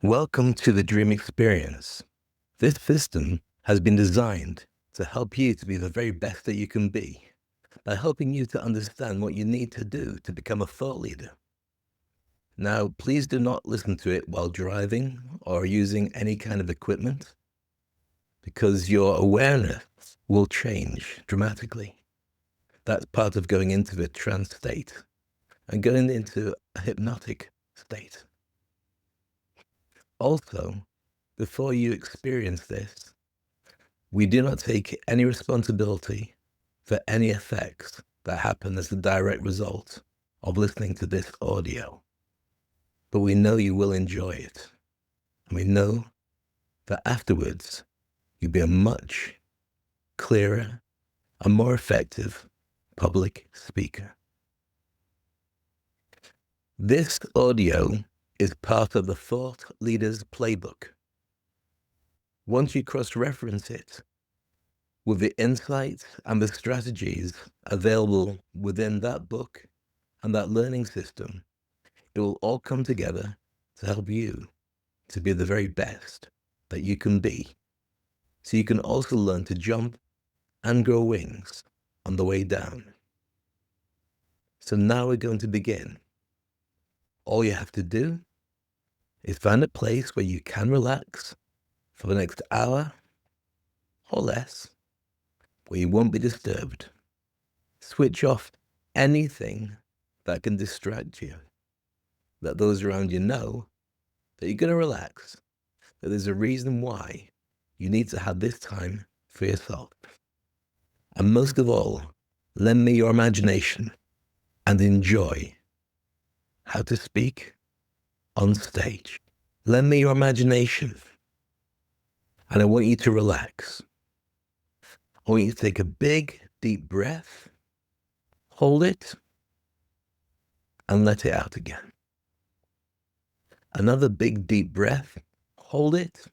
Welcome to the Dream Experience. This system has been designed to help you to be the very best that you can be, by helping you to understand what you need to do to become a thought leader. Now, please do not listen to it while driving or using any kind of equipment, because your awareness will change dramatically. That's part of going into the trance state and going into a hypnotic state. Also, before you experience this, we do not take any responsibility for any effects that happen as a direct result of listening to this audio. But we know you will enjoy it. And we know that afterwards, you'll be a much clearer and more effective public speaker. This audio is part of the Thought Leaders Playbook. Once you cross-reference it with the insights and the strategies available within that book and that learning system, it will all come together to help you to be the very best that you can be. So you can also learn to jump and grow wings on the way down. So now we're going to begin. All you have to do is find a place where you can relax for the next hour or less, where you won't be disturbed. Switch off anything that can distract you. Let those around you know that you're going to relax, that there's a reason why you need to have this time for yourself. And most of all, lend me your imagination and enjoy how to speak on stage. Lend me your imagination, and I want you to relax. I want you to take a big, deep breath, hold it, and let it out again. Another big, deep breath, hold it,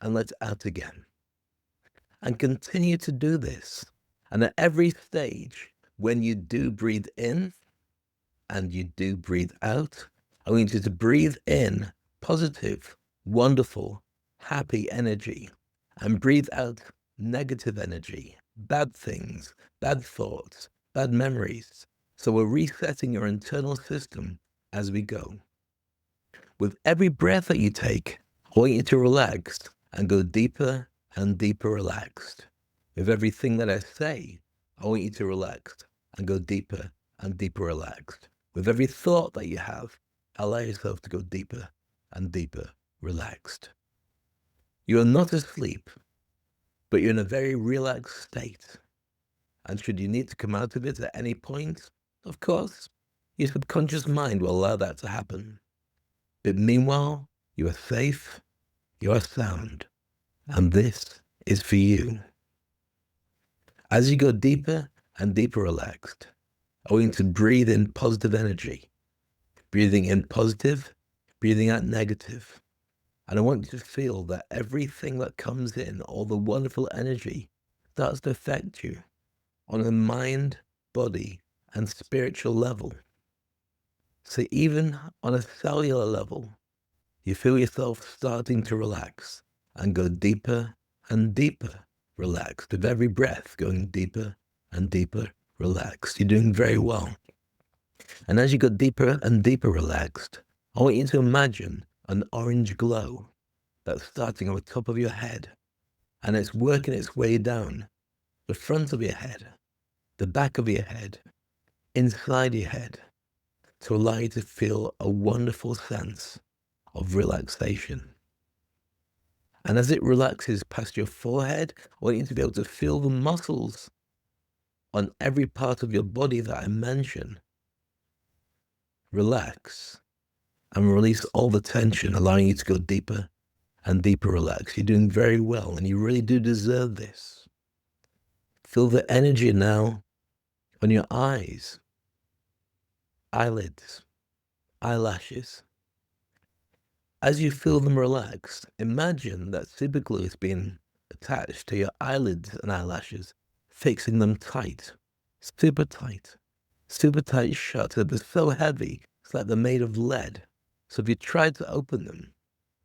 and let it out again. And continue to do this. And at every stage, when you do breathe in and you do breathe out, I want you to breathe in positive, wonderful, happy energy, and breathe out negative energy, bad things, bad thoughts, bad memories. So we're resetting your internal system as we go. With every breath that you take, I want you to relax and go deeper and deeper relaxed. With everything that I say, I want you to relax and go deeper and deeper relaxed. With every thought that you have, allow yourself to go deeper and deeper relaxed. You are not asleep, but you're in a very relaxed state. And should you need to come out of it at any point, of course, your subconscious mind will allow that to happen. But meanwhile, you are safe, you are sound, and this is for you. As you go deeper and deeper relaxed, I want you to breathe in positive energy. Breathing in positive, breathing out negative. And I want you to feel that everything that comes in, all the wonderful energy, starts to affect you on a mind, body, and spiritual level. So even on a cellular level, you feel yourself starting to relax and go deeper and deeper relaxed, with every breath going deeper and deeper relaxed. You're doing very well. And as you go deeper and deeper relaxed, I want you to imagine an orange glow that's starting on the top of your head, and it's working its way down the front of your head, the back of your head, inside your head, to allow you to feel a wonderful sense of relaxation. And as it relaxes past your forehead, I want you to be able to feel the muscles on every part of your body that I mention relax and release all the tension, allowing you to go deeper and deeper relaxed. You're doing very well, and you really do deserve this. Feel the energy now on your eyes, eyelids, eyelashes. As you feel them relax, imagine that super glue has been attached to your eyelids and eyelashes, fixing them tight, super tight shut. They're so heavy, it's like they're made of lead, So if you try to open them,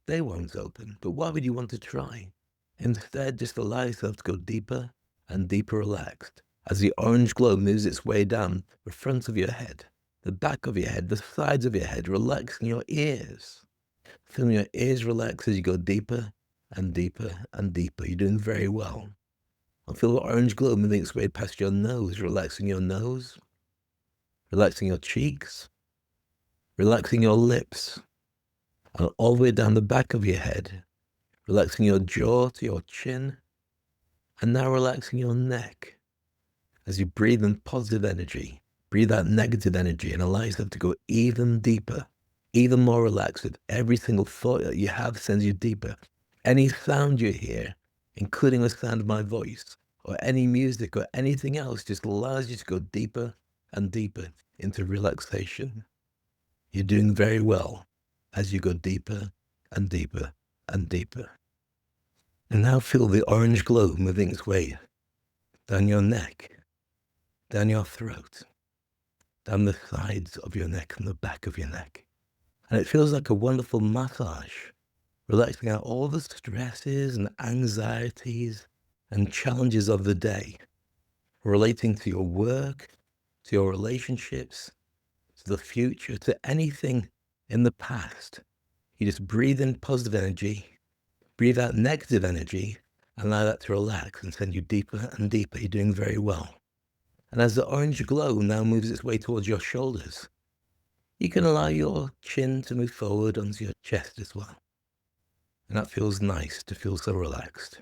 they won't open. But why would you want to try? Instead, just allow yourself to go deeper and deeper relaxed as the orange glow moves its way down the front of your head, the back of your head, the sides of your head, relaxing your ears. Feeling your ears relax as you go deeper and deeper and deeper. You're doing very well. And feel the orange glow moving its way past your nose, relaxing your nose, relaxing your cheeks, relaxing your lips, and all the way down the back of your head, relaxing your jaw to your chin, and now relaxing your neck. As you breathe in positive energy, breathe out negative energy and allow yourself to go even deeper, even more relaxed. With every single thought that you have sends you deeper. Any sound you hear, including the sound of my voice, or any music or anything else, just allows you to go deeper and deeper into relaxation. You're doing very well as you go deeper and deeper and deeper. And now feel the orange glow moving its way down your neck, down your throat, down the sides of your neck and the back of your neck. And it feels like a wonderful massage, relaxing out all the stresses and anxieties and challenges of the day, relating to your work, to your relationships, to the future, to anything in the past. You just breathe in positive energy, breathe out negative energy, and allow that to relax and send you deeper and deeper. You're doing very well. And as the orange glow now moves its way towards your shoulders, you can allow your chin to move forward onto your chest as well. And that feels nice to feel so relaxed.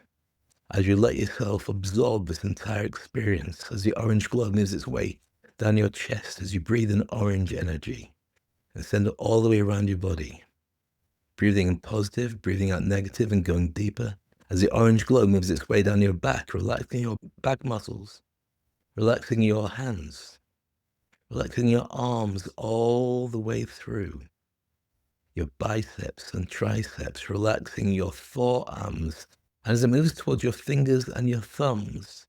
As you let yourself absorb this entire experience, as the orange glow moves its way down your chest, as you breathe in orange energy and send it all the way around your body. Breathing in positive, breathing out negative, and going deeper. As the orange glow moves its way down your back, relaxing your back muscles, relaxing your hands, relaxing your arms all the way through your biceps and triceps, relaxing your forearms. And as it moves towards your fingers and your thumbs,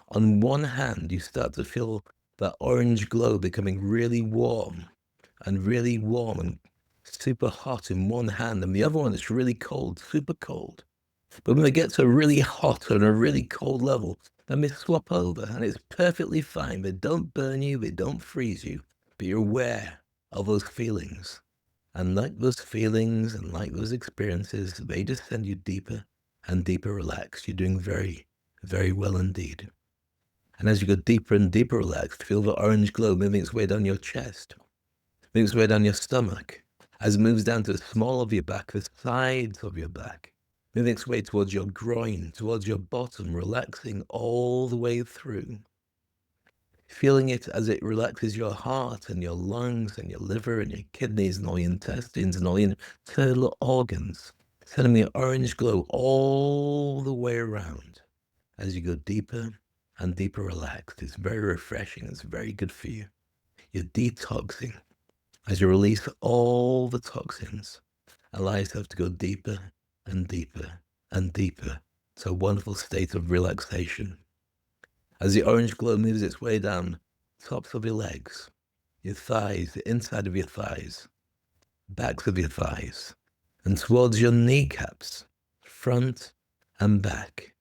on one hand, you start to feel that orange glow becoming really warm and super hot in one hand, and the other one is really cold, super cold. But when they get to a really hot and a really cold level, then they swap over, and it's perfectly fine. They don't burn you, they don't freeze you, but you're aware of those feelings. And like those feelings and like those experiences, they just send you deeper and deeper relaxed. You're doing very, very well indeed. And as you go deeper and deeper relaxed, feel the orange glow moving its way down your chest, moving its way down your stomach, as it moves down to the small of your back, the sides of your back, moving its way towards your groin, towards your bottom, relaxing all the way through. Feeling it as it relaxes your heart and your lungs and your liver and your kidneys and all your intestines and all your internal organs, sending the orange glow all the way around as you go deeper and deeper relaxed. It's very refreshing. It's very good for you. You're detoxing as you release all the toxins. Allow yourself to go deeper and deeper and deeper to a wonderful state of relaxation. As the orange glow moves its way down tops of your legs, your thighs, the inside of your thighs, backs of your thighs, and towards your kneecaps, front and back,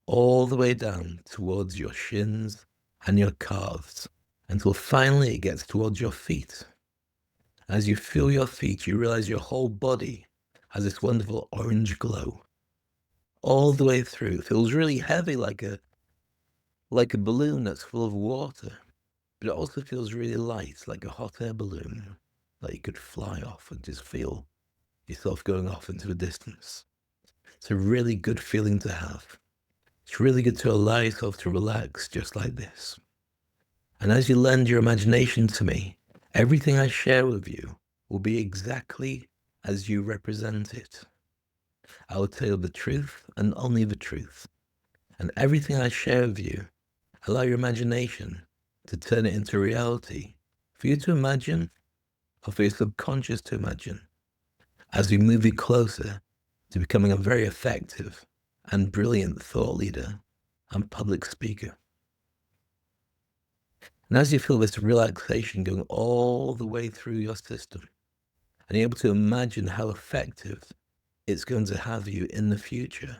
all the way down towards your shins and your calves, until finally it gets towards your feet. As you feel your feet, you realize your whole body has this wonderful orange glow all the way through. It feels really heavy, like a balloon that's full of water, but it also feels really light, like a hot air balloon that you could fly off and just feel yourself going off into the distance. It's a really good feeling to have. It's really good to allow yourself to relax just like this. And as you lend your imagination to me, everything I share with you will be exactly as you represent it. I will tell you the truth and only the truth. And everything I share with you, allow your imagination to turn it into reality, for you to imagine, or for your subconscious to imagine, as we move you closer to becoming a very effective and brilliant thought leader and public speaker. And as you feel this relaxation going all the way through your system, and you're able to imagine how effective it's going to have you in the future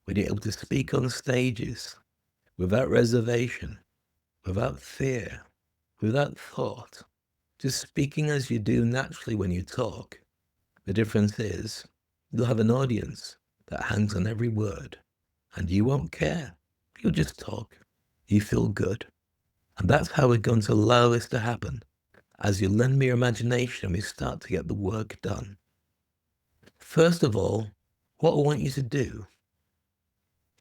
when you're able to speak on stages without reservation, without fear, without thought, just speaking as you do naturally when you talk. The difference is you'll have an audience that hangs on every word, and you won't care. You'll just talk. You feel good. And that's how we're going to allow this to happen. As you lend me your imagination, we start to get the work done. First of all, what I want you to do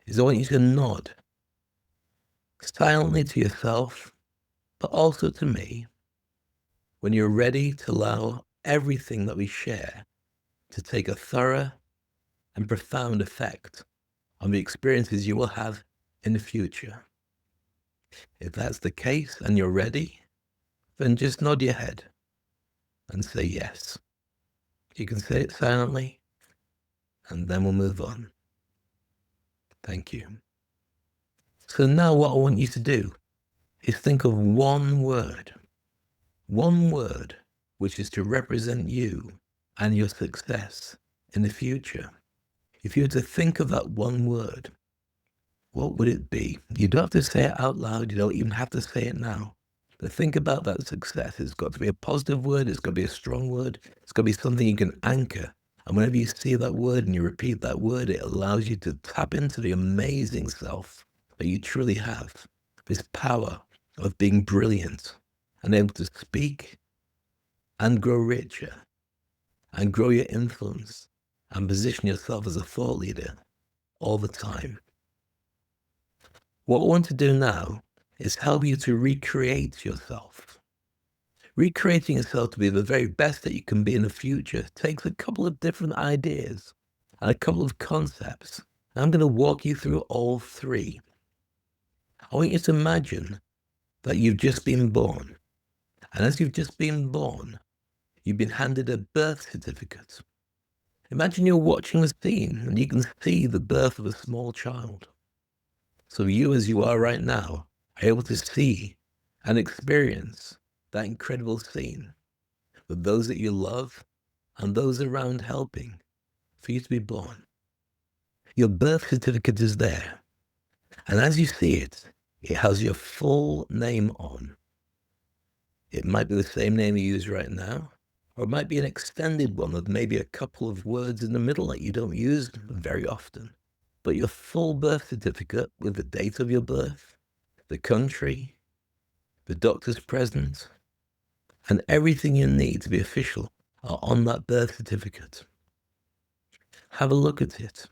is I want you to nod silently to yourself, but also to me, when you're ready to allow everything that we share to take a thorough and profound effect on the experiences you will have in the future. If that's the case and you're ready, then just nod your head and say yes. You can say it silently, and then we'll move on. Thank you. So now what I want you to do is think of one word which is to represent you and your success in the future. If you were to think of that one word, what would it be? You don't have to say it out loud. You don't even have to say it now. But think about that success. It's got to be a positive word. It's got to be a strong word. It's got to be something you can anchor. And whenever you see that word and you repeat that word, it allows you to tap into the amazing self that you truly have. This power of being brilliant and able to speak and grow richer and grow your influence and position yourself as a thought leader all the time. What I want to do now is help you to recreate yourself. Recreating yourself to be the very best that you can be in the future takes a couple of different ideas and a couple of concepts. And I'm going to walk you through all three. I want you to imagine that you've just been born. And as you've just been born, you've been handed a birth certificate. Imagine you're watching a scene and you can see the birth of a small child. So you, as you are right now, are able to see and experience that incredible scene with those that you love and those around helping for you to be born. Your birth certificate is there. And as you see it, it has your full name on. It might be the same name you use right now, or it might be an extended one with maybe a couple of words in the middle that you don't use very often. But your full birth certificate with the date of your birth, the country, the doctor's presence, and everything you need to be official are on that birth certificate. Have a look at it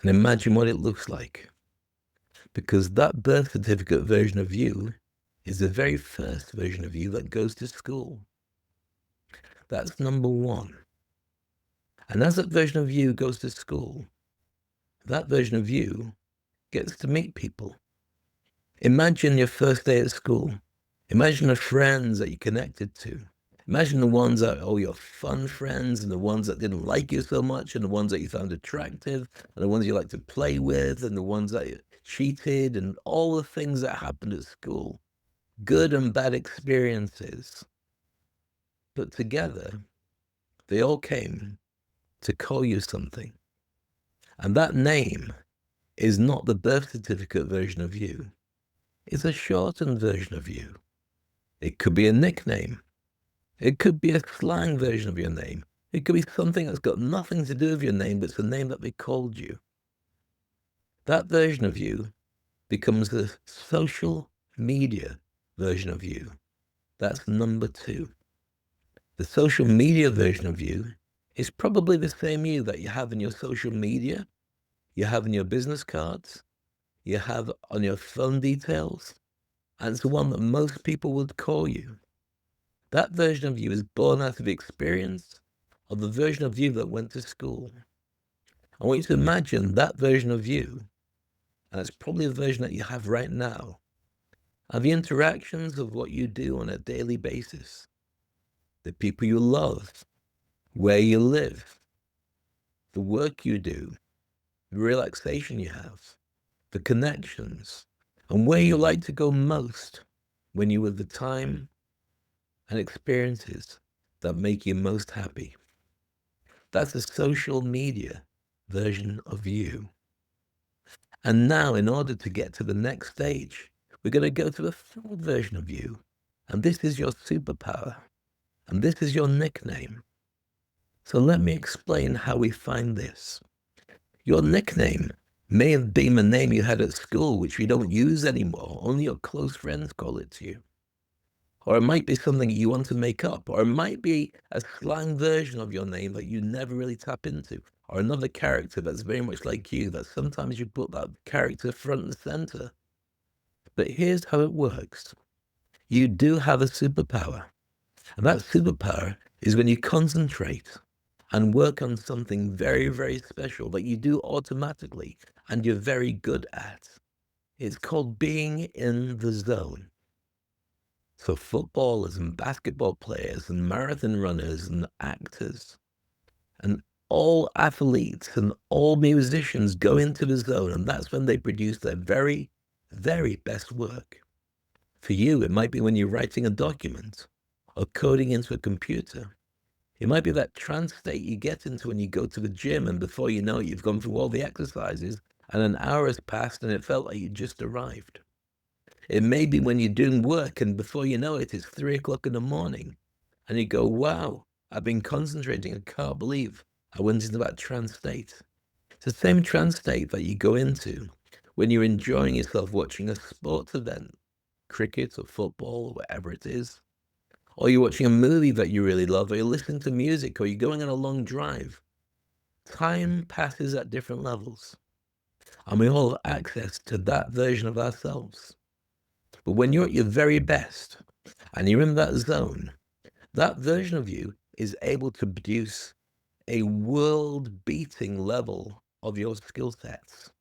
and imagine what it looks like, because that birth certificate version of you is the very first version of you that goes to school. That's number one. And as that version of you goes to school, that version of you gets to meet people. Imagine your first day at school. Imagine the friends that you connected to. Imagine the ones that are your fun friends and the ones that didn't like you so much and the ones that you found attractive and the ones you like to play with and the ones that you cheated and all the things that happened at school. Good and bad experiences. But together, they all came to call you something. And that name is not the birth certificate version of you. It's a shortened version of you. It could be a nickname. It could be a slang version of your name. It could be something that's got nothing to do with your name, but it's the name that they called you. That version of you becomes the social media version of you. That's number two. The social media version of you is probably the same you that you have in your social media, you have in your business cards, you have on your phone details, and it's the one that most people would call you. That version of you is born out of the experience of the version of you that went to school. I want you to imagine that version of you, and it's probably the version that you have right now, and the interactions of what you do on a daily basis, the people you love, where you live, the work you do, the relaxation you have, the connections, and where you like to go most when you have the time and experiences that make you most happy. That's a social media version of you. And now, in order to get to the next stage, we're going to go to a third version of you. And this is your superpower. And this is your nickname. So let me explain how we find this. Your nickname may have been a name you had at school, which you don't use anymore. Only your close friends call it to you. Or it might be something you want to make up. Or it might be a slang version of your name that you never really tap into. Or another character that's very much like you, that sometimes you put that character front and center. But here's how it works. You do have a superpower. And that superpower is when you concentrate and work on something very, very special that you do automatically and you're very good at. It's called being in the zone. So footballers and basketball players and marathon runners and actors and all athletes and all musicians go into the zone, and that's when they produce their very, very best work. For you, it might be when you're writing a document or coding into a computer. It might be that trance state you get into when you go to the gym, and before you know it, you've gone through all the exercises and an hour has passed and it felt like you just arrived. It may be when you're doing work and before you know it, it's 3 o'clock in the morning and you go, wow, I've been concentrating. I can't believe I went into that trance state. It's the same trance state that you go into when you're enjoying yourself watching a sports event, cricket or football, or whatever it is. Or you're watching a movie that you really love, or you're listening to music, or you're going on a long drive. Time passes at different levels, and we all have access to that version of ourselves. But when you're at your very best, and you're in that zone, that version of you is able to produce a world-beating level of your skill sets.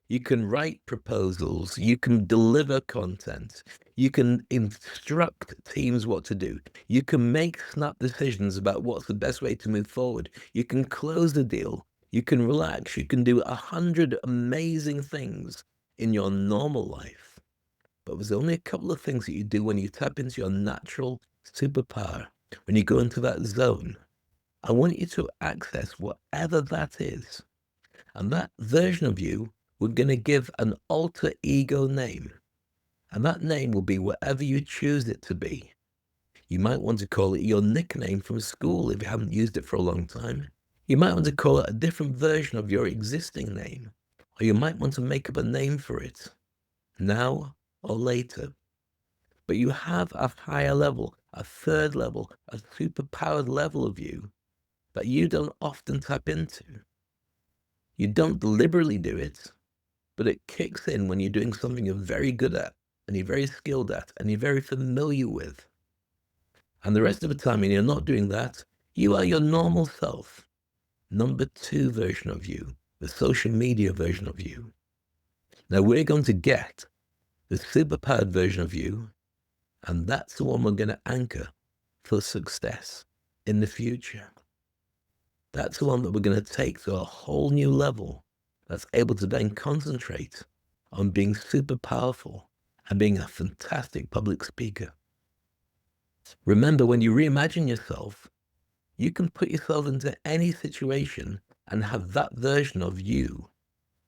You can write proposals, you can deliver content, you can instruct teams what to do, you can make snap decisions about what's the best way to move forward, you can close the deal, you can relax, you can do 100 amazing things in your normal life. But there's only a couple of things that you do when you tap into your natural superpower, when you go into that zone. I want you to access whatever that is. And that version of you, we're going to give an alter ego name. And that name will be whatever you choose it to be. You might want to call it your nickname from school if you haven't used it for a long time. You might want to call it a different version of your existing name. Or you might want to make up a name for it, now or later. But you have a higher level, a third level, a superpowered level of you that you don't often tap into. You don't deliberately do it, but it kicks in when you're doing something you're very good at, and you're very skilled at, and you're very familiar with. And the rest of the time, when you're not doing that, you are your normal self. Number 2 version of you, the social media version of you. Now we're going to get the superpowered version of you, and that's the one we're going to anchor for success in the future. That's the one that we're going to take to a whole new level that's able to then concentrate on being super powerful and being a fantastic public speaker. Remember, when you reimagine yourself, you can put yourself into any situation and have that version of you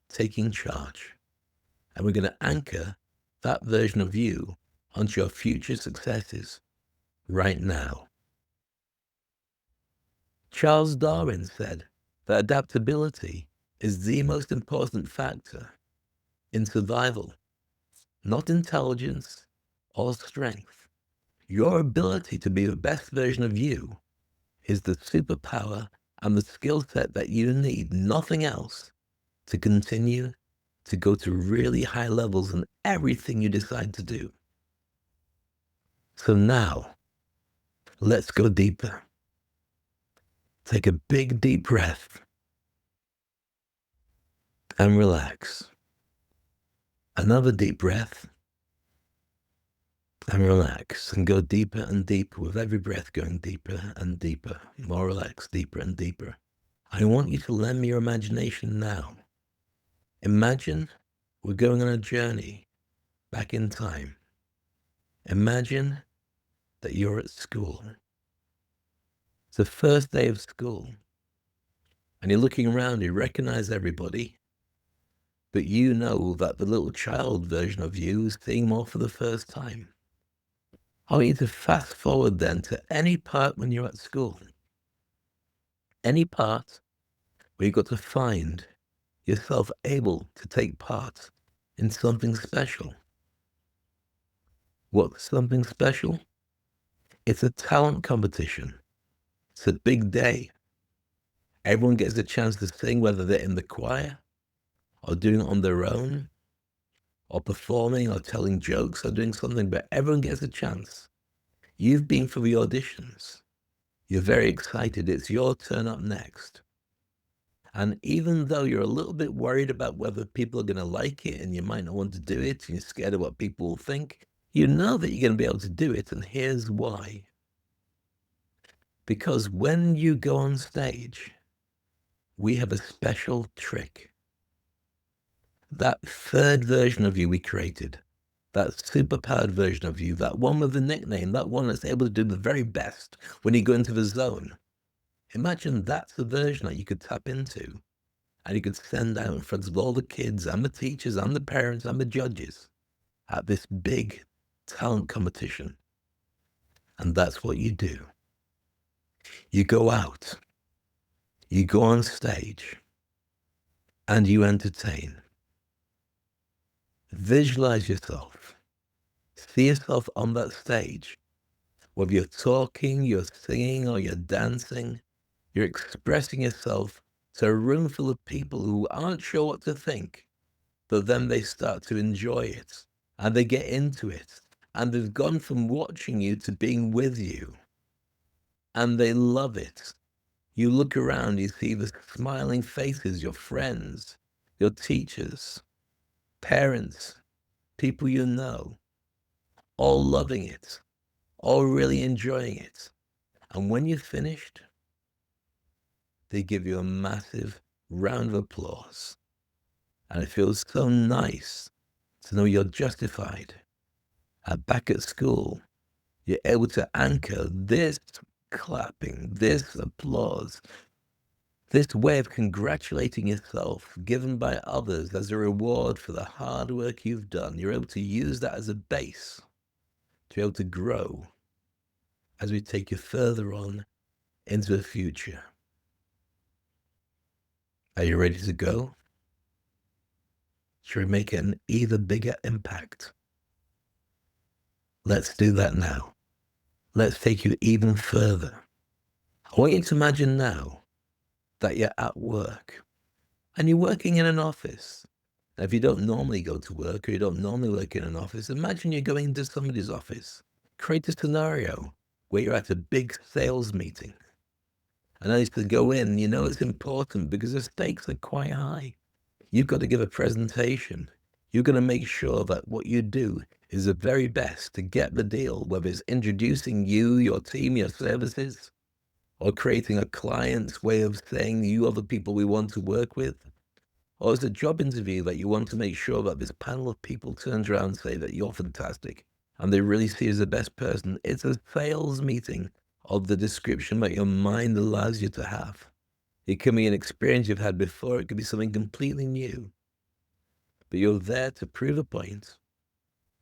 taking charge. And we're going to anchor that version of you onto your future successes right now. Charles Darwin said that adaptability is the most important factor in survival, not intelligence or strength. Your ability to be the best version of you is the superpower and the skill set that you need, nothing else, to continue to go to really high levels in everything you decide to do. So now, let's go deeper. Take a big, deep breath and relax. Another deep breath and relax, and go deeper and deeper with every breath, going deeper and deeper, more relaxed, deeper and deeper. I want you to lend me your imagination now. Imagine we're going on a journey back in time. Imagine that you're at school. the first day of school, and you're looking around, you recognize everybody, but you know that the little child version of you is seeing them all for the first time. I want you to fast forward then to any part when you're at school. Any part where you've got to find yourself able to take part in something special. What's something special? It's a talent competition. It's a big day. Everyone gets a chance to sing, whether they're in the choir or doing it on their own or performing or telling jokes or doing something, but everyone gets a chance. You've been for the auditions. You're very excited. It's your turn up next. And even though you're a little bit worried about whether people are going to like it and you might not want to do it and you're scared of what people will think, you know that you're going to be able to do it. And here's why. Because when you go on stage, we have a special trick. That third version of you we created, that superpowered version of you, that one with the nickname, that one that's able to do the very best when you go into the zone. Imagine that's the version that you could tap into and you could send out in front of all the kids and the teachers and the parents and the judges at this big talent competition. And that's what you do. You go out, you go on stage, and you entertain. Visualize yourself. See yourself on that stage. Whether you're talking, you're singing, or you're dancing, you're expressing yourself to a room full of people who aren't sure what to think, but then they start to enjoy it, and they get into it, and they've gone from watching you to being with you, and they love it. You look around, you see the smiling faces, your friends, your teachers, parents, people you know, all loving it, all really enjoying it. And when you're finished, they give you a massive round of applause. And it feels so nice to know you're justified. And back at school, you're able to anchor this clapping, this applause, this way of congratulating yourself given by others as a reward for the hard work you've done. You're able to use that as a base to be able to grow as we take you further on into the future. Are you ready to go? Should we make an even bigger impact? Let's do that now. Let's take you even further. I want you to imagine now that you're at work and you're working in an office. Now, if you don't normally go to work or you don't normally work in an office, imagine you're going into somebody's office. Create a scenario where you're at a big sales meeting. And as you go in, you know it's important because the stakes are quite high. You've got to give a presentation. You're going to make sure that what you do is the very best to get the deal, whether it's introducing you, your team, your services, or creating a client's way of saying you are the people we want to work with, or it's a job interview that you want to make sure that this panel of people turns around and say that you're fantastic and they really see you as the best person. It's a sales meeting of the description that your mind allows you to have. It can be an experience you've had before. It could be something completely new. But you're there to prove a point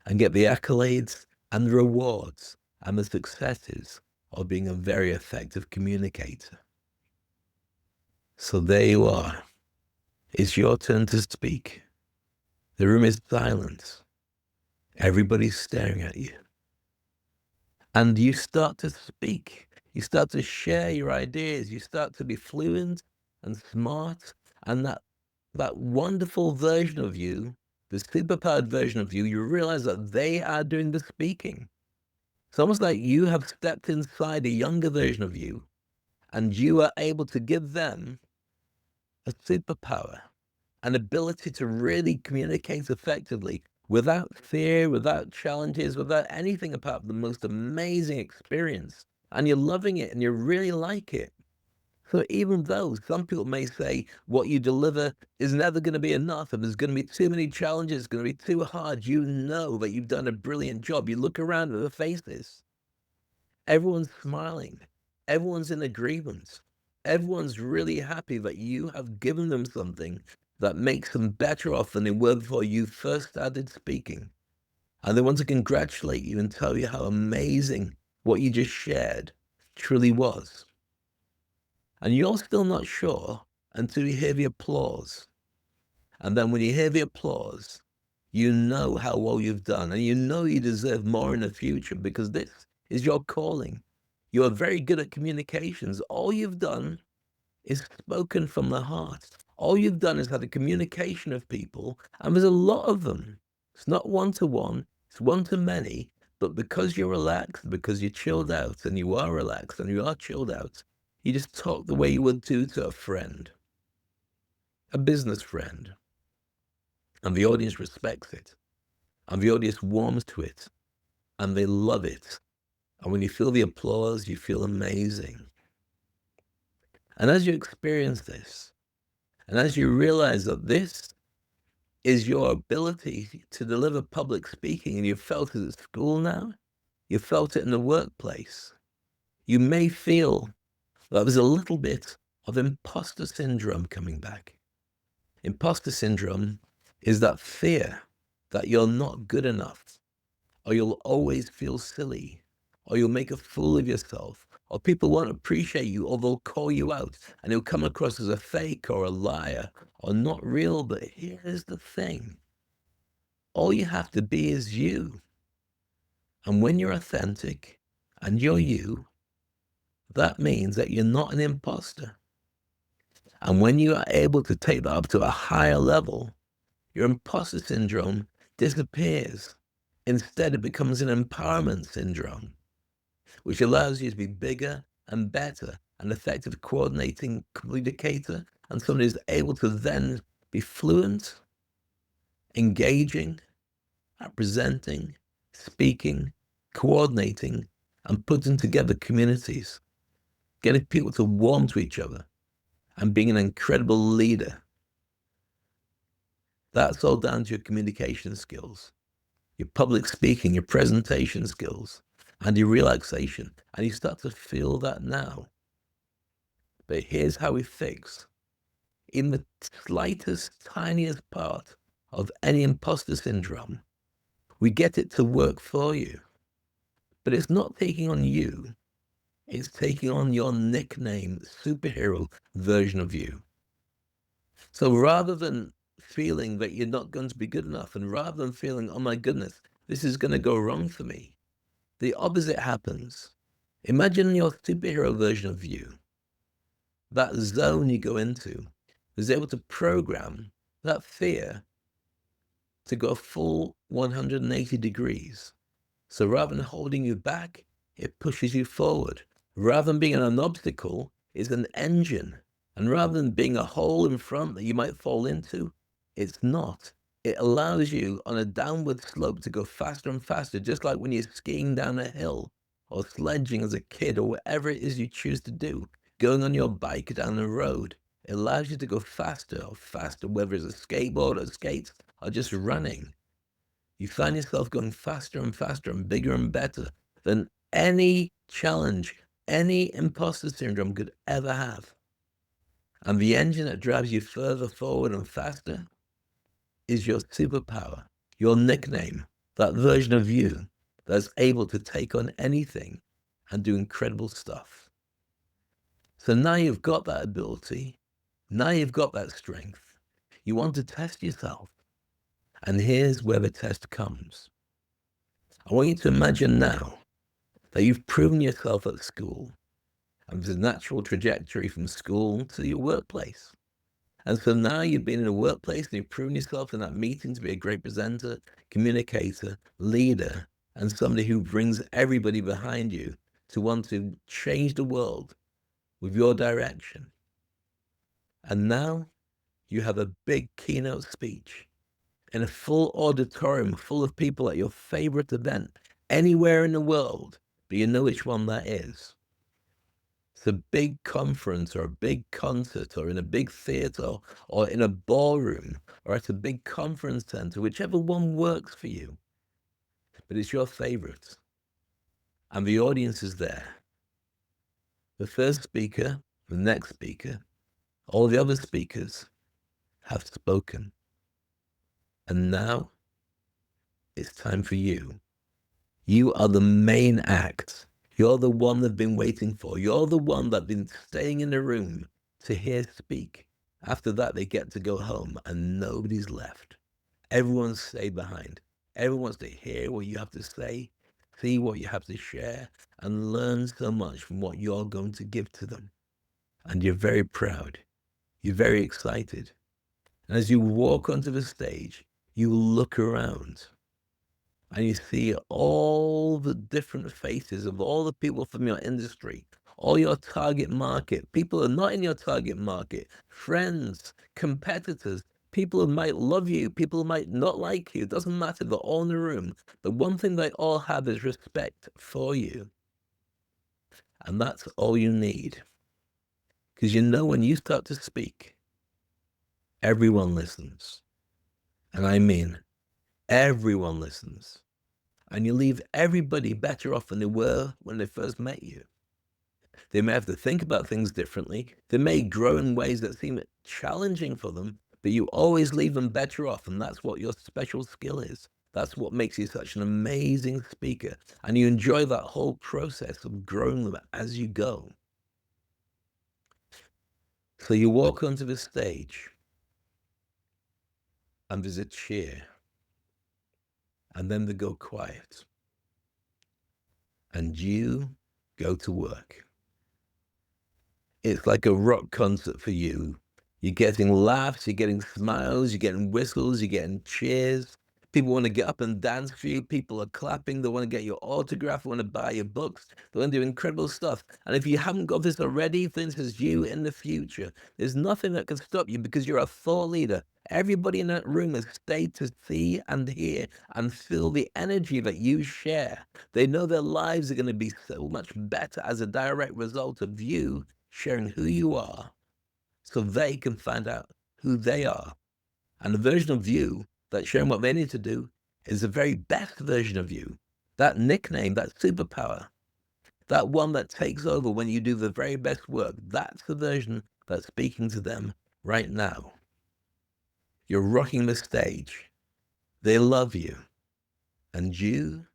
and get the accolades and the rewards and the successes of being a very effective communicator. So there you are. It's your turn to speak. The room is silent. Everybody's staring at you. And you start to speak. You start to share your ideas. You start to be fluent and smart. And that wonderful version of you, the superpowered version of you, you realize that they are doing the speaking. It's almost like you have stepped inside a younger version of you, and you are able to give them a superpower, an ability to really communicate effectively without fear, without challenges, without anything apart from the most amazing experience. And you're loving it and you really like it. So even though some people may say what you deliver is never going to be enough and there's going to be too many challenges, it's going to be too hard, you know that you've done a brilliant job. You look around at the faces. Everyone's smiling. Everyone's in agreement. Everyone's really happy that you have given them something that makes them better off than they were before you first started speaking. And they want to congratulate you and tell you how amazing what you just shared truly was. And you're still not sure until you hear the applause. And then when you hear the applause, you know how well you've done, and you know you deserve more in the future because this is your calling. You are very good at communications. All you've done is spoken from the heart. All you've done is had a communication of people, and there's a lot of them. It's not one-to-one, it's one-to-many, but because you're relaxed, because you're chilled out, and you are relaxed, and you are chilled out, you just talk the way you would do to a friend, a business friend, and the audience respects it, and the audience warms to it, and they love it. And when you feel the applause, you feel amazing. And as you experience this, and as you realize that this is your ability to deliver public speaking, and you've felt it at school now, you've felt it in the workplace, you may feel that there's a little bit of imposter syndrome coming back. Imposter syndrome is that fear that you're not good enough, or you'll always feel silly, or you'll make a fool of yourself, or people won't appreciate you, or they'll call you out, and you'll come across as a fake or a liar or not real. But here's the thing. All you have to be is you. And when you're authentic and you're you, that means that you're not an imposter. And when you are able to take that up to a higher level, your imposter syndrome disappears. Instead, it becomes an empowerment syndrome, which allows you to be bigger and better, an effective coordinating communicator, and somebody who's able to then be fluent, engaging, presenting, speaking, coordinating, and putting together communities, getting people to warm to each other, and being an incredible leader. That's all down to your communication skills, your public speaking, your presentation skills, and your relaxation. And you start to feel that now. But here's how we fix. In the slightest, tiniest part of any imposter syndrome, we get it to work for you. But it's not taking on you. It's taking on your nickname, superhero version of you. So rather than feeling that you're not going to be good enough, and rather than feeling, oh my goodness, this is going to go wrong for me, the opposite happens. Imagine your superhero version of you. That zone you go into is able to program that fear to go full 180 degrees. So rather than holding you back, it pushes you forward. Rather than being an obstacle, it's an engine. And rather than being a hole in front that you might fall into, it's not. It allows you on a downward slope to go faster and faster, just like when you're skiing down a hill or sledging as a kid or whatever it is you choose to do, going on your bike down the road. It allows you to go faster or faster, whether it's a skateboard or skates or just running. You find yourself going faster and faster and bigger and better than any challenge, any imposter syndrome could ever have. And the engine that drives you further forward and faster is your superpower, your nickname, that version of you that's able to take on anything and do incredible stuff. So now you've got that ability, now you've got that strength, you want to test yourself. And here's where the test comes. I want you to imagine now that you've proven yourself at school, and there's a natural trajectory from school to your workplace. And so now you've been in a workplace and you've proven yourself in that meeting to be a great presenter, communicator, leader, and somebody who brings everybody behind you to want to change the world with your direction. And now you have a big keynote speech in a full auditorium full of people at your favorite event anywhere in the world, but you know which one that is. It's a big conference or a big concert or in a big theater or in a ballroom or at a big conference center, whichever one works for you, but it's your favorite. And the audience is there. The first speaker, the next speaker, all the other speakers have spoken. And now it's time for you. You are the main act. You're the one they've been waiting for. You're the one that's been staying in the room to hear speak. After that, they get to go home and nobody's left. Everyone's stayed behind. Everyone wants to hear what you have to say, see what you have to share, and learn so much from what you're going to give to them. And you're very proud. You're very excited. And as you walk onto the stage, you look around and you see all the different faces of all the people from your industry, all your target market, people who are not in your target market, friends, competitors, people who might love you, people who might not like you. It doesn't matter. They're all in the room. The one thing they all have is respect for you. And that's all you need. Because you know when you start to speak, everyone listens. And I mean, everyone listens. And you leave everybody better off than they were when they first met you. They may have to think about things differently. They may grow in ways that seem challenging for them, but you always leave them better off. And that's what your special skill is. That's what makes you such an amazing speaker. And you enjoy that whole process of growing them as you go. So you walk onto the stage and there's a cheer. And then they go quiet. And you go to work. It's like a rock concert for you. You're getting laughs, you're getting smiles, you're getting whistles, you're getting cheers. People want to get up and dance for you. People are clapping. They want to get your autograph. They want to buy your books. They want to do incredible stuff. And if you haven't got this already, this is you in the future. There's nothing that can stop you because you're a thought leader. Everybody in that room has stayed to see and hear and feel the energy that you share. They know their lives are going to be so much better as a direct result of you sharing who you are so they can find out who they are. And the version of you that's showing what they need to do is the very best version of you. That nickname, that superpower, that one that takes over when you do the very best work, that's the version that's speaking to them right now. You're rocking the stage. They love you. And you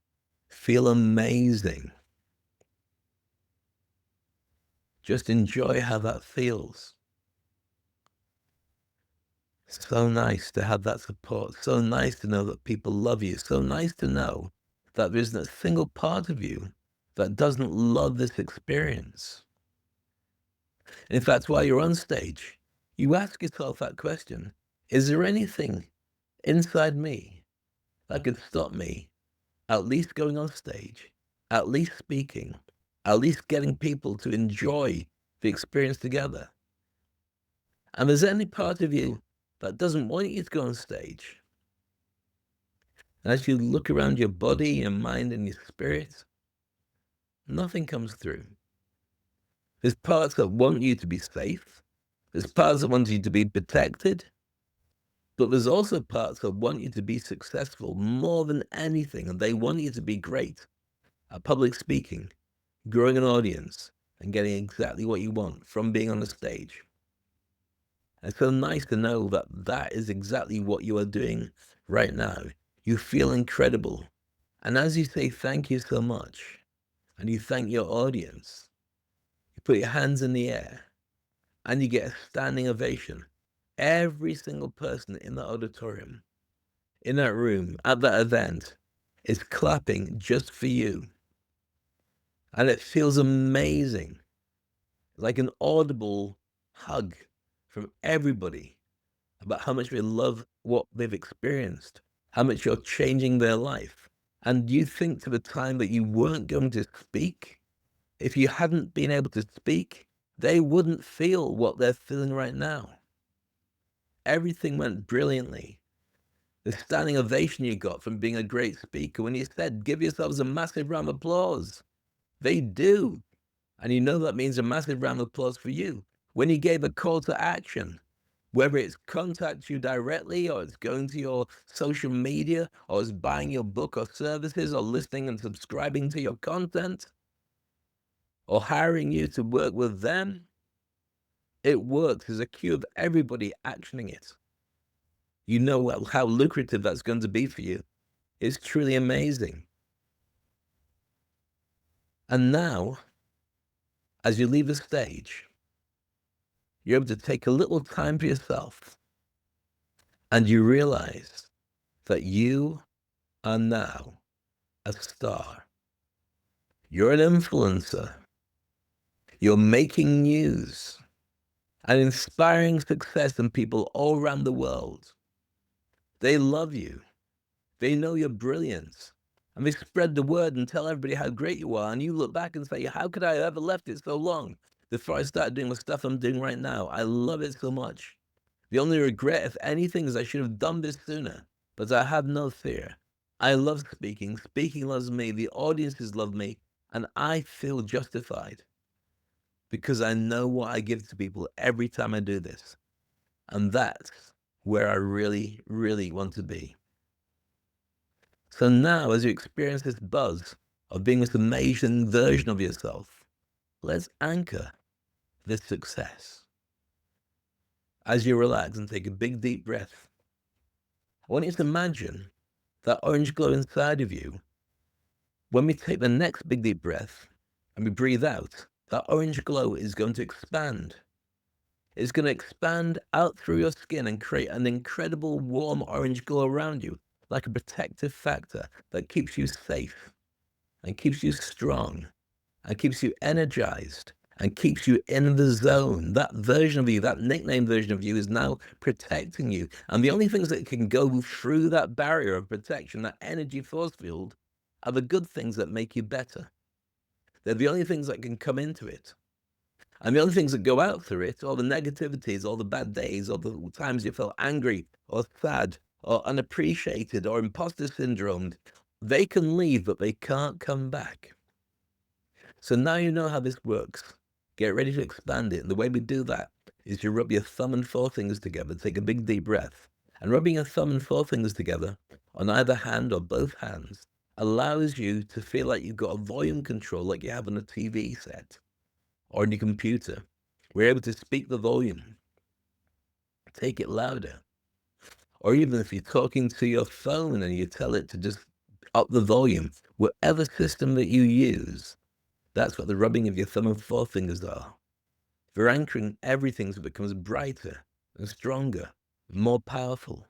feel amazing. Just enjoy how that feels. So nice to have that support. So nice to know that people love you. So nice to know that there isn't a single part of you that doesn't love this experience. And in fact, while you're on stage, you ask yourself that question: is there anything inside me that could stop me at least going on stage, at least speaking, at least getting people to enjoy the experience together? And there's any part of you that doesn't want you to go on stage. As you look around your body, your mind, and your spirit, nothing comes through. There's parts that want you to be safe. There's parts that want you to be protected. But there's also parts that want you to be successful more than anything. And they want you to be great at public speaking, growing an audience, and getting exactly what you want from being on the stage. And it's so nice to know that that is exactly what you are doing right now. You feel incredible. And as you say thank you so much, and you thank your audience, you put your hands in the air, and you get a standing ovation. Every single person in the auditorium, in that room, at that event, is clapping just for you. And it feels amazing. Like an audible hug from everybody about how much they love what they've experienced, how much you're changing their life. And you think to the time that you weren't going to speak, if you hadn't been able to speak, they wouldn't feel what they're feeling right now. Everything went brilliantly. The standing ovation you got from being a great speaker when you said, give yourselves a massive round of applause. They do. And you know that means a massive round of applause for you. When you gave a call to action, whether it's contact you directly or it's going to your social media or it's buying your book or services or listening and subscribing to your content, or hiring you to work with them, it works. There's a queue of everybody actioning it. You know how lucrative that's going to be for you. It's truly amazing. And now, as you leave the stage, you're able to take a little time for yourself, and you realize that you are now a star. You're an influencer. You're making news and inspiring success in people all around the world. They love you. They know you're brilliant. And they spread the word and tell everybody how great you are. And you look back and say, how could I have ever left it so long before I started doing the stuff I'm doing right now? I love it so much. The only regret, if anything, is I should have done this sooner. But I have no fear. I love speaking. Speaking loves me. The audiences love me. And I feel justified because I know what I give to people every time I do this. And that's where I really, really want to be. So now, as you experience this buzz of being this amazing version of yourself, let's anchor this success. As you relax and take a big, deep breath, I want you to imagine that orange glow inside of you. When we take the next big, deep breath and we breathe out, that orange glow is going to expand. It's going to expand out through your skin and create an incredible warm orange glow around you, like a protective factor that keeps you safe and keeps you strong and keeps you energized and keeps you in the zone. That version of you, that nickname version of you, is now protecting you. And the only things that can go through that barrier of protection, that energy force field, are the good things that make you better. They're the only things that can come into it. And the only things that go out through it, all the negativities, all the bad days, all the times you felt angry or sad or unappreciated or imposter syndrome, they can leave, but they can't come back. So now you know how this works. Get ready to expand it. And the way we do that is you rub your thumb and forefingers together, take a big deep breath. And rubbing your thumb and forefingers together on either hand or both hands allows you to feel like you've got a volume control like you have on a TV set or on your computer. We're able to speak the volume, take it louder. Or even if you're talking to your phone and you tell it to just up the volume, whatever system that you use, that's what the rubbing of your thumb and forefingers are. We're anchoring everything so it becomes brighter and stronger, more powerful.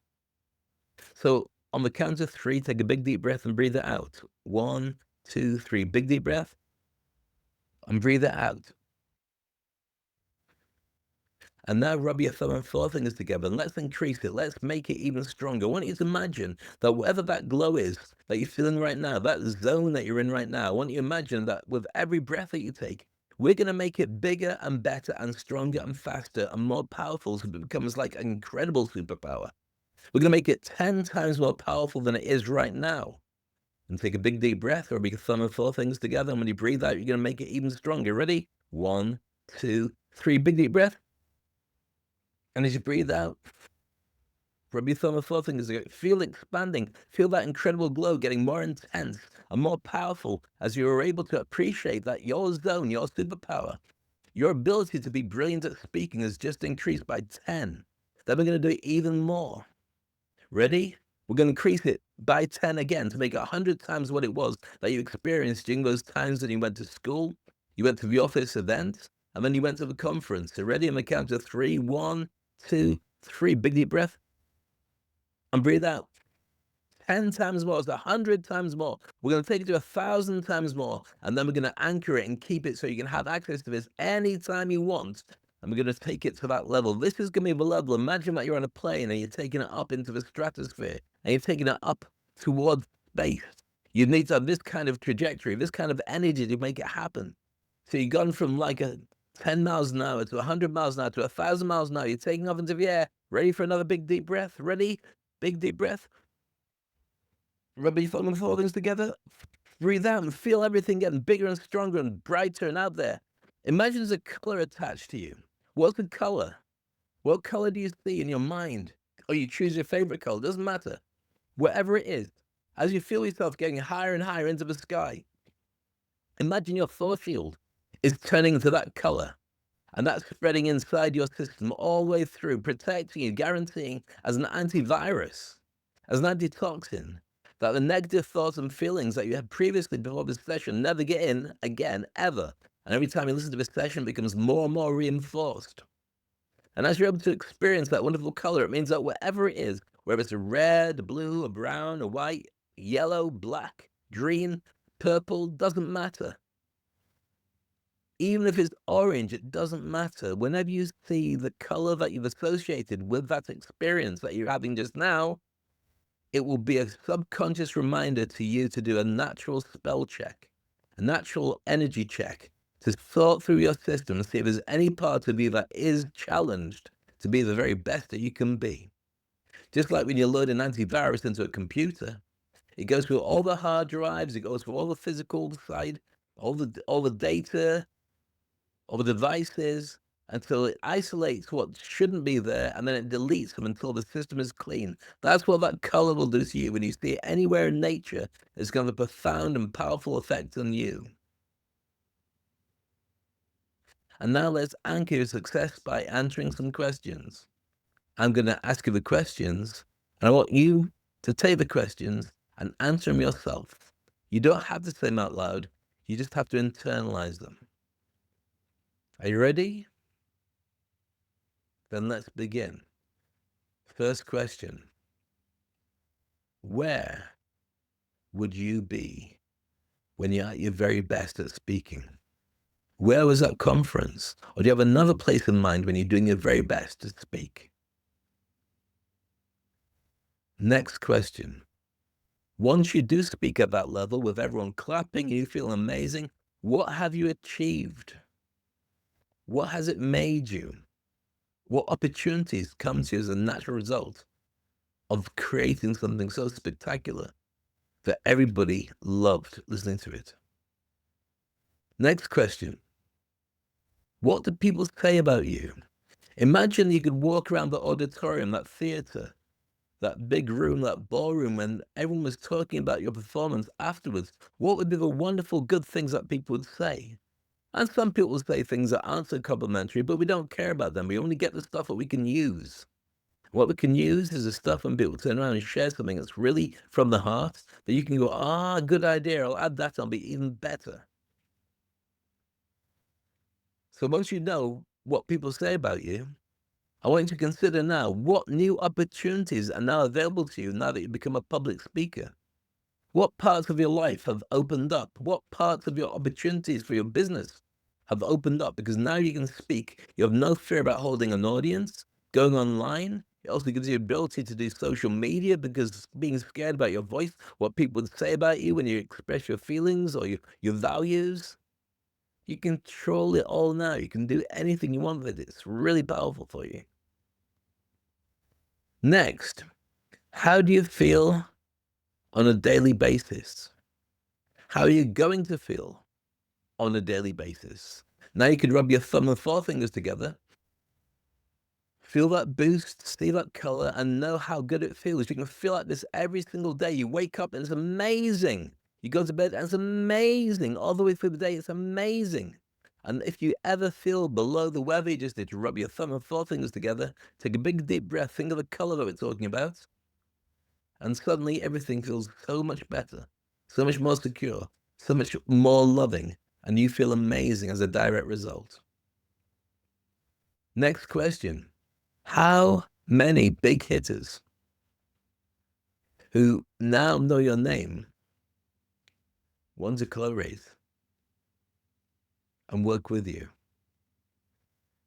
So on the count of 3, take a big deep breath and breathe it out. 1, 2, 3. Big deep breath and breathe it out. And now rub your thumb and forefingers together and let's increase it. Let's make it even stronger. I want you to imagine that whatever that glow is that you're feeling right now, that zone that you're in right now, I want you to imagine that with every breath that you take, we're going to make it bigger and better and stronger and faster and more powerful so it becomes like an incredible superpower. We're going to make it 10 times more powerful than it is right now. And take a big deep breath, rub your thumb and forefingers together. And when you breathe out, you're going to make it even stronger. Ready? 1, 2, 3. Big deep breath. And as you breathe out, rub your thumb and forefingers together. Feel it expanding. Feel that incredible glow getting more intense and more powerful as you are able to appreciate that your zone, your superpower, your ability to be brilliant at speaking has just increased by 10. Then we're going to do it even more. Ready? We're going to increase it by 10 again to make it 100 times what it was that you experienced during those times that you went to school, you went to the office event, and then you went to the conference. So ready? On the count of 3. 1, 2, 3. Big deep breath. And breathe out. 10 times more. It's 100 times more. We're going to take it to 1,000 times more. And then we're going to anchor it and keep it so you can have access to this anytime you want. And we're going to take it to that level. This is going to be the level. Imagine that you're on a plane and you're taking it up into the stratosphere. And you're taking it up towards space. You need to have this kind of trajectory, this kind of energy to make it happen. So you've gone from like a 10 miles an hour to 100 miles an hour to 1,000 miles an hour. You're taking off into the air. Ready for another big deep breath? Ready? Big deep breath. Rub your thumb and forefingers together. Breathe out and feel everything getting bigger and stronger and brighter and out there. Imagine there's a color attached to you. What's the color? What color do you see in your mind? Or you choose your favorite color, doesn't matter. Whatever it is, as you feel yourself getting higher and higher into the sky, imagine your force field is turning into that color. And that's spreading inside your system all the way through, protecting you, guaranteeing as an antivirus, as an antitoxin, that the negative thoughts and feelings that you had previously before this session never get in again, ever. And every time you listen to this session, it becomes more and more reinforced. And as you're able to experience that wonderful color, it means that whatever it is, whether it's a red, blue, a brown, a white, yellow, black, green, purple, doesn't matter. Even if it's orange, it doesn't matter. Whenever you see the color that you've associated with that experience that you're having just now, it will be a subconscious reminder to you to do a natural spell check, a natural energy check, to sort through your system and see if there's any part of you that is challenged to be the very best that you can be. Just like when you load an antivirus into a computer, it goes through all the hard drives, it goes through all the physical side, all the data, all the devices, until it isolates what shouldn't be there, and then it deletes them until the system is clean. That's what that color will do to you. When you see it anywhere in nature, it's going to have a profound and powerful effect on you. And now let's anchor your success by answering some questions. I'm going to ask you the questions, and I want you to take the questions and answer them yourself. You don't have to say them out loud. You just have to internalize them. Are you ready? Then let's begin. First question. Where would you be when you're at your very best at speaking? Where was that conference? Or do you have another place in mind when you're doing your very best to speak? Next question. Once you do speak at that level with everyone clapping, you feel amazing, what have you achieved? What has it made you? What opportunities come to you as a natural result of creating something so spectacular that everybody loved listening to it? Next question. What do people say about you? Imagine you could walk around the auditorium, that theater, that big room, that ballroom, and everyone was talking about your performance afterwards. What would be the wonderful good things that people would say? And some people will say things that aren't so complimentary, but we don't care about them. We only get the stuff that we can use. What we can use is the stuff when people turn around and share something that's really from the heart, that you can go, good idea, I'll add that, I'll be even better. So once you know what people say about you, I want you to consider now what new opportunities are now available to you now that you've become a public speaker. What parts of your life have opened up? What parts of your opportunities for your business have opened up? Because now you can speak. You have no fear about holding an audience, going online. It also gives you the ability to do social media, because being scared about your voice, what people would say about you when you express your feelings or your values. You can control it all now. You can do anything you want with it. It's really powerful for you. Next, how do you feel on a daily basis? How are you going to feel on a daily basis? Now you could rub your thumb and forefingers together, feel that boost, see that color, and know how good it feels. You can feel like this every single day. You wake up and it's amazing. You go to bed and it's amazing. All the way through the day, it's amazing. And if you ever feel below the weather, you just need to rub your thumb and forefingers together, take a big deep breath, think of the color that we're talking about, and suddenly everything feels so much better, so much more secure, so much more loving, and you feel amazing as a direct result. Next question. How many big hitters who now know your name want to collaborate and work with you?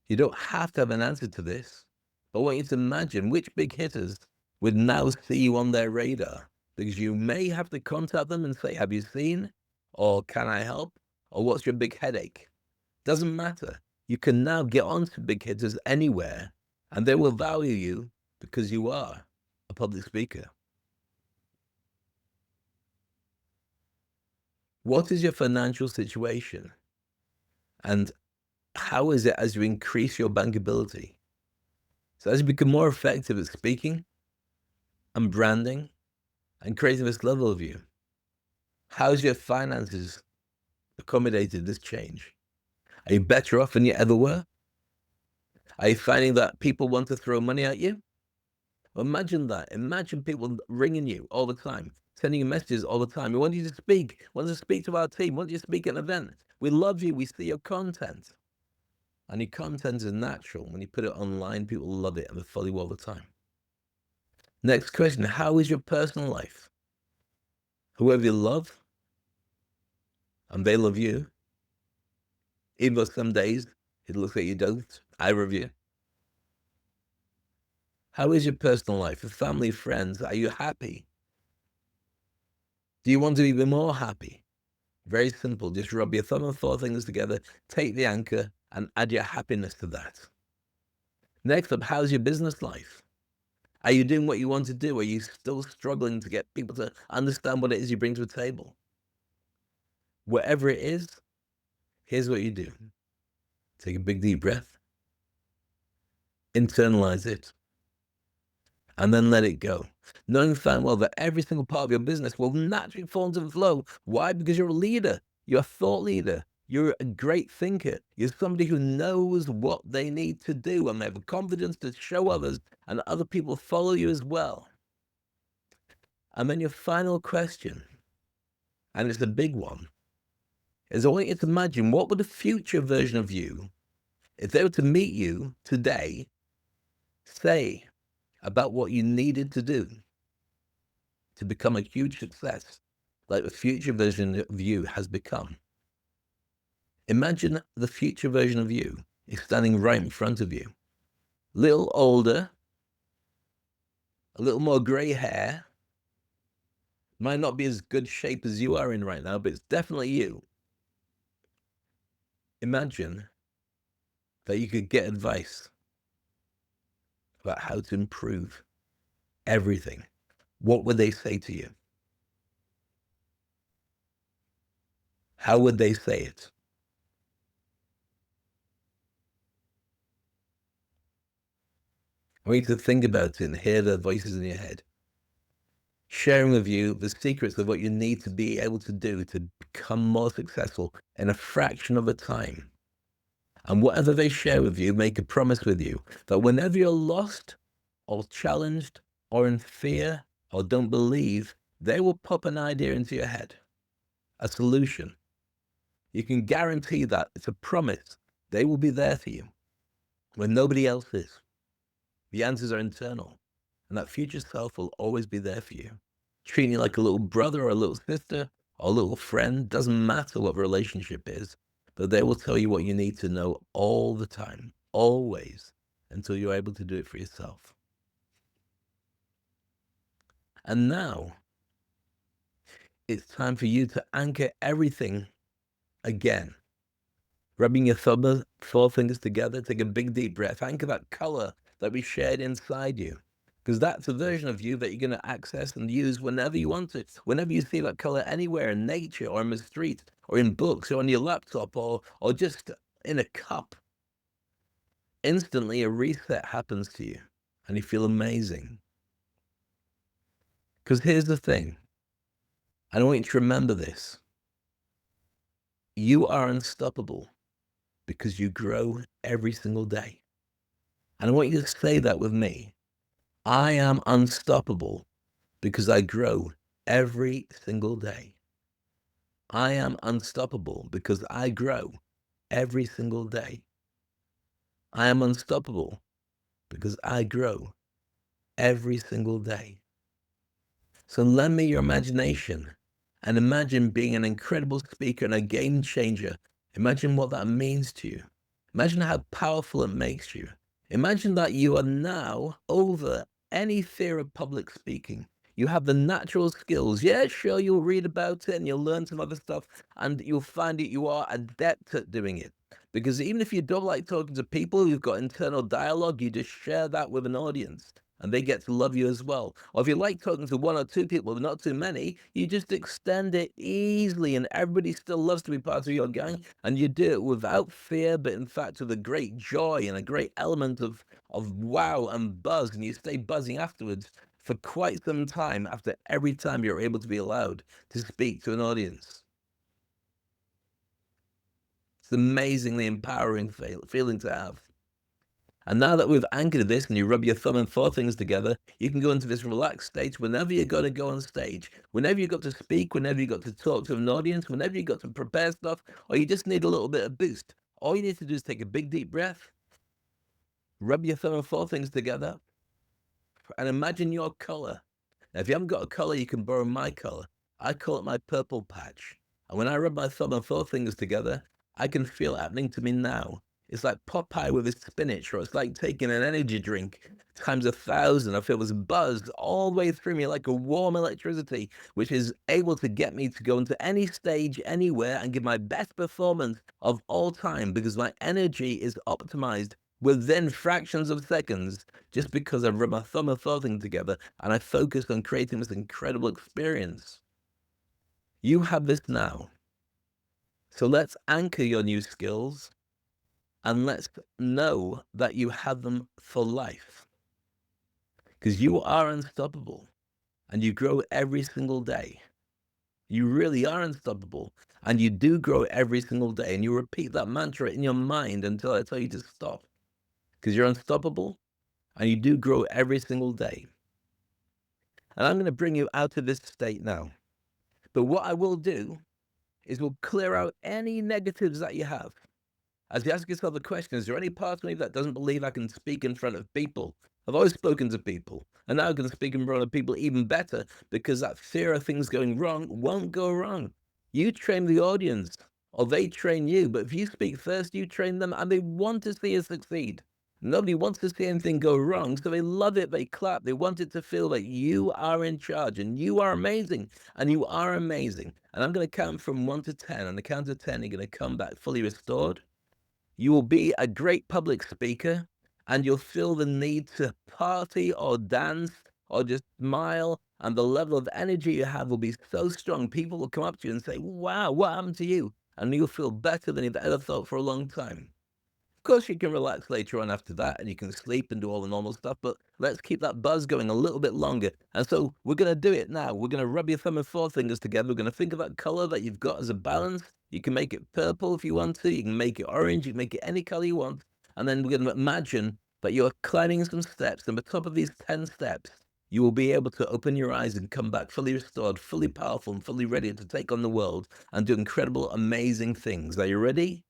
You don't have to have an answer to this, but I want you to imagine which big hitters would now see you on their radar, because you may have to contact them and say, have you seen? Or can I help? Or what's your big headache? Doesn't matter. You can now get on to big hitters anywhere, and they will value you because you are a public speaker. What is your financial situation? And how is it as you increase your bankability? So as you become more effective at speaking and branding and creating this level of you, how's your finances accommodated this change? Are you better off than you ever were? Are you finding that people want to throw money at you? Well, imagine that. Imagine people ringing you all the time, sending you messages all the time. We want you to speak. We want you to speak to our team. We want you to speak at an event. We love you. We see your content. And your content is natural. When you put it online, people love it and they follow you all the time. Next question, how is your personal life? Whoever you love, and they love you, even though some days it looks like you don't, I love you. How is your personal life? With family, friends, are you happy? Do you want to be more happy? Very simple. Just rub your thumb and four fingers together, take the anchor, and add your happiness to that. Next up, how's your business life? Are you doing what you want to do? Are you still struggling to get people to understand what it is you bring to the table? Whatever it is, here's what you do. Take a big deep breath, internalize it, and then let it go. Knowing fine well that every single part of your business will naturally fall into the flow. Why? Because you're a leader. You're a thought leader. You're a great thinker. You're somebody who knows what they need to do, and they have the confidence to show others, and other people follow you as well. And then your final question, and it's a big one, is I want you to imagine, what would the future version of you, if they were to meet you today, say about what you needed to do to become a huge success, like the future version of you has become? Imagine the future version of you is standing right in front of you. A little older, a little more gray hair, might not be as good shape as you are in right now, but it's definitely you. Imagine that you could get advice about how to improve everything. What would they say to you? How would they say it? I want you to think about it and hear the voices in your head, sharing with you the secrets of what you need to be able to do to become more successful in a fraction of a time. And whatever they share with you, make a promise with you that whenever you're lost or challenged or in fear or don't believe, they will pop an idea into your head, a solution. You can guarantee that. It's a promise. They will be there for you when nobody else is. The answers are internal, and that future self will always be there for you, treating you like a little brother or a little sister or a little friend. Doesn't matter what the relationship is, but they will tell you what you need to know all the time, always, until you're able to do it for yourself. And now it's time for you to anchor everything again. Rubbing your thumb, four fingers together, take a big deep breath, anchor that color that we shared inside you, because that's a version of you that you're going to access and use whenever you want it. Whenever you see that color anywhere in nature or in the street or in books or on your laptop or just in a cup, instantly a reset happens to you and you feel amazing. Because here's the thing, and I want you to remember this. You are unstoppable because you grow every single day. And I want you to say that with me. I am unstoppable because I grow every single day. I am unstoppable because I grow every single day. I am unstoppable because I grow every single day. So lend me your imagination and imagine being an incredible speaker and a game changer. Imagine what that means to you. Imagine how powerful it makes you. Imagine that you are now over any fear of public speaking. You have the natural skills. Yeah, sure, you'll read about it and you'll learn some other stuff and you'll find that you are adept at doing it. Because even if you don't like talking to people, you've got internal dialogue, you just share that with an audience and they get to love you as well. Or if you like talking to one or two people, but not too many, you just extend it easily and everybody still loves to be part of your gang. And you do it without fear, but in fact with a great joy and a great element of wow and buzz. And you stay buzzing afterwards for quite some time after every time you're able to be allowed to speak to an audience. It's an amazingly empowering feeling to have. And now that we've anchored this and you rub your thumb and forefingers together, you can go into this relaxed state whenever you're going to go on stage, whenever you've got to speak, whenever you've got to talk to an audience, whenever you've got to prepare stuff, or you just need a little bit of boost. All you need to do is take a big deep breath, rub your thumb and forefingers together, and imagine your color. Now, if you haven't got a color, you can borrow my color. I call it my purple patch. And when I rub my thumb and forefingers together, I can feel it happening to me now. It's like Popeye with his spinach, or it's like taking an energy drink times 1,000. I feel this buzz all the way through me like a warm electricity, which is able to get me to go into any stage, anywhere, and give my best performance of all time because my energy is optimized within fractions of seconds just because I've rubbed my thumb and forefinger together and I focused on creating this incredible experience. You have this now. So let's anchor your new skills and let's know that you have them for life. Because you are unstoppable and you grow every single day. You really are unstoppable and you do grow every single day. And you repeat that mantra in your mind until I tell you to stop. Because you're unstoppable and you do grow every single day. And I'm going to bring you out of this state now. But what I will do is we'll clear out any negatives that you have. As you ask yourself the question, is there any part of me that doesn't believe I can speak in front of people? I've always spoken to people, and now I can speak in front of people even better because that fear of things going wrong won't go wrong. You train the audience, or they train you, but if you speak first, you train them, and they want to see you succeed. Nobody wants to see anything go wrong, so they love it, they clap, they want it to feel that you are in charge, and you are amazing, and you are amazing. And I'm going to count from 1 to 10, and the count of 10, you're going to come back fully restored. You will be a great public speaker and you'll feel the need to party or dance or just smile. And the level of energy you have will be so strong. People will come up to you and say, wow, what happened to you? And you'll feel better than you've ever felt for a long time. Of course, you can relax later on after that and you can sleep and do all the normal stuff, but let's keep that buzz going a little bit longer. And so we're going to do it now. We're going to rub your thumb and forefingers together. We're going to think of that color that you've got as a balance. You can make it purple if you want to. You can make it orange. You can make it any color you want. And then we're going to imagine that you're climbing some steps. And at the top of these 10 steps, you will be able to open your eyes and come back fully restored, fully powerful, and fully ready to take on the world and do incredible, amazing things. Are you ready?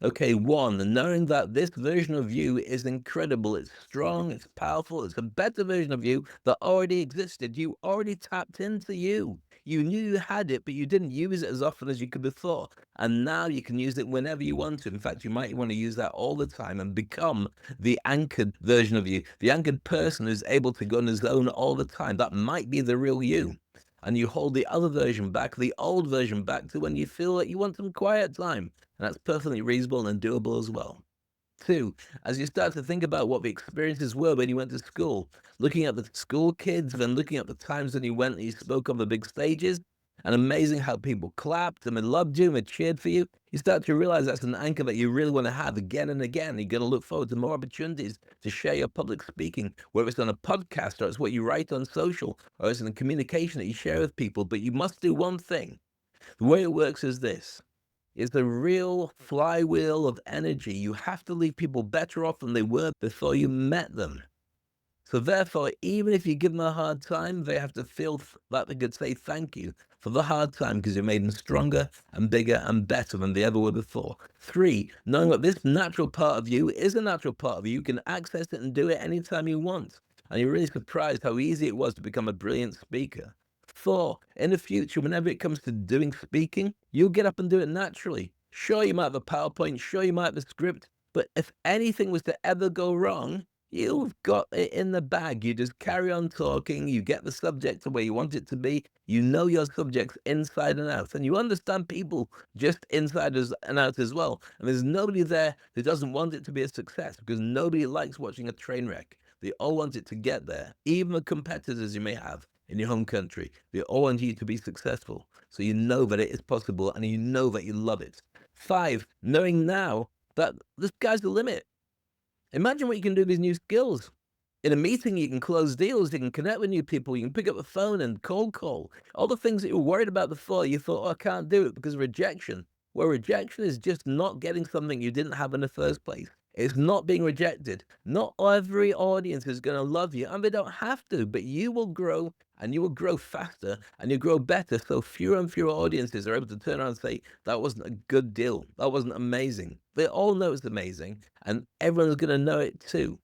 Okay, 1, knowing that this version of you is incredible, it's strong, it's powerful, it's a better version of you that already existed. You already tapped into you. You knew you had it, but you didn't use it as often as you could before. And now you can use it whenever you want to. In fact, you might want to use that all the time and become the anchored version of you, the anchored person who's able to go in the zone all the time. That might be the real you. And you hold the other version back, the old version back to when you feel that you want some quiet time. And that's perfectly reasonable and doable as well. 2, as you start to think about what the experiences were when you went to school, looking at the school kids, then looking at the times when you went and you spoke on the big stages, and amazing how people clapped and they loved you and they cheered for you, you start to realize that's an anchor that you really want to have again and again. You're going to look forward to more opportunities to share your public speaking, whether it's on a podcast or it's what you write on social or it's in the communication that you share with people. But you must do one thing. The way it works is this. It's the real flywheel of energy. You have to leave people better off than they were before you met them. So therefore, even if you give them a hard time, they have to feel like they could say thank you for the hard time because you made them stronger and bigger and better than they ever were before. 3, knowing that this natural part of you is a natural part of you. You can access it and do it anytime you want. And you're really surprised how easy it was to become a brilliant speaker. 4, in the future, whenever it comes to doing speaking, you'll get up and do it naturally. Sure, you might have a PowerPoint, sure, you might have a script, but if anything was to ever go wrong, you've got it in the bag. You just carry on talking, you get the subject to where you want it to be, you know your subjects inside and out, and you understand people just inside and out as well. And there's nobody there who doesn't want it to be a success because nobody likes watching a train wreck. They all want it to get there, even the competitors you may have in your home country. They all want you to be successful. So you know that it is possible and you know that you love it. 5, knowing now that the sky's the limit. Imagine what you can do with these new skills. In a meeting, you can close deals, you can connect with new people, you can pick up the phone and cold call. All the things that you were worried about before, you thought, oh, I can't do it because of rejection. Well, rejection is just not getting something you didn't have in the first place. It's not being rejected. Not every audience is going to love you, and they don't have to, but you will grow, and you will grow faster, and you grow better. So fewer and fewer audiences are able to turn around and say, that wasn't a good deal. That wasn't amazing. They all know it's amazing, and everyone's going to know it too.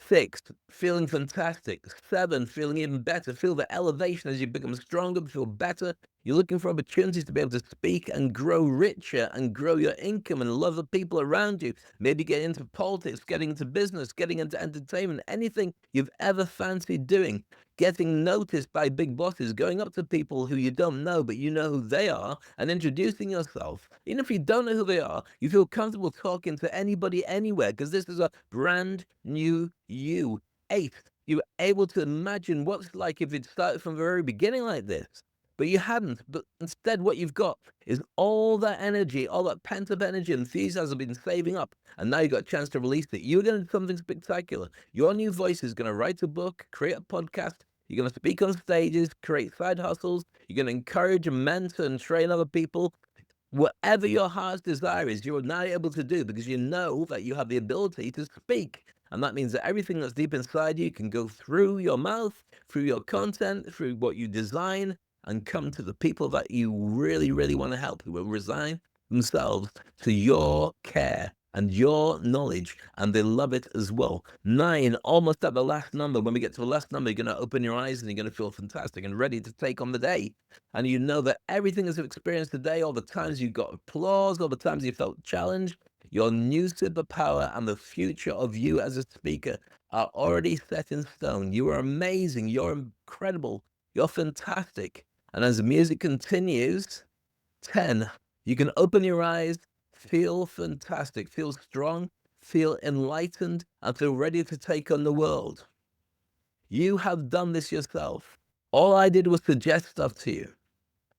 6, feeling fantastic. 7, feeling even better. Feel the elevation as you become stronger, feel better. You're looking for opportunities to be able to speak and grow richer and grow your income and love the people around you. Maybe get into politics, getting into business, getting into entertainment, anything you've ever fancied doing. Getting noticed by big bosses, going up to people who you don't know, but you know who they are, and introducing yourself. Even if you don't know who they are, you feel comfortable talking to anybody anywhere because this is a brand new you. 8, you're able to imagine what it's like if it started from the very beginning like this. But you hadn't. But instead, what you've got is all that energy, all that pent-up energy, enthusiasm been saving up, and now you've got a chance to release it. You're going to do something spectacular. Your new voice is going to write a book, create a podcast. You're going to speak on stages, create side hustles. You're going to encourage and mentor and train other people. Whatever your heart's desire is, you're now able to do because you know that you have the ability to speak. And that means that everything that's deep inside you can go through your mouth, through your content, through what you design, and come to the people that you really, really want to help, who will resign themselves to your care and your knowledge, and they love it as well. 9, almost at the last number. When we get to the last number, you're going to open your eyes and you're going to feel fantastic and ready to take on the day. And you know that everything that you've experienced today, all the times you got applause, all the times you felt challenged, your new superpower and the future of you as a speaker are already set in stone. You are amazing. You're incredible. You're fantastic. And as the music continues, 10, you can open your eyes, feel fantastic, feel strong, feel enlightened, and feel ready to take on the world. You have done this yourself. All I did was suggest stuff to you.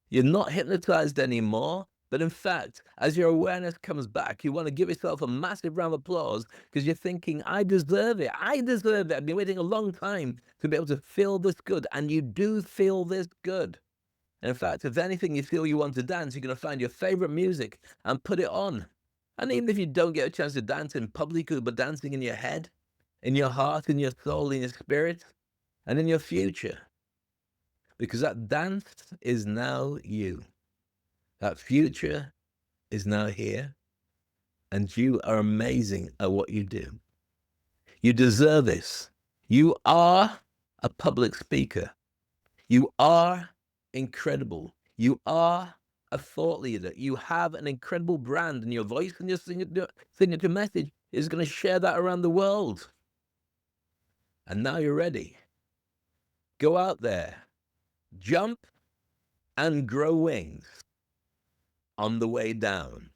You're not hypnotized anymore. But in fact, as your awareness comes back, you want to give yourself a massive round of applause because you're thinking, I deserve it. I deserve it. I've been waiting a long time to be able to feel this good. And you do feel this good. And in fact, if anything, you feel you want to dance, you're going to find your favorite music and put it on. And even if you don't get a chance to dance in public, you'll be dancing in your head, in your heart, in your soul, in your spirit, and in your future. Because that dance is now you. That future is now here, and you are amazing at what you do. You deserve this. You are a public speaker. You are incredible. You are a thought leader. You have an incredible brand, and your voice and your signature message is going to share that around the world. And now you're ready. Go out there, jump, and grow wings on the way down.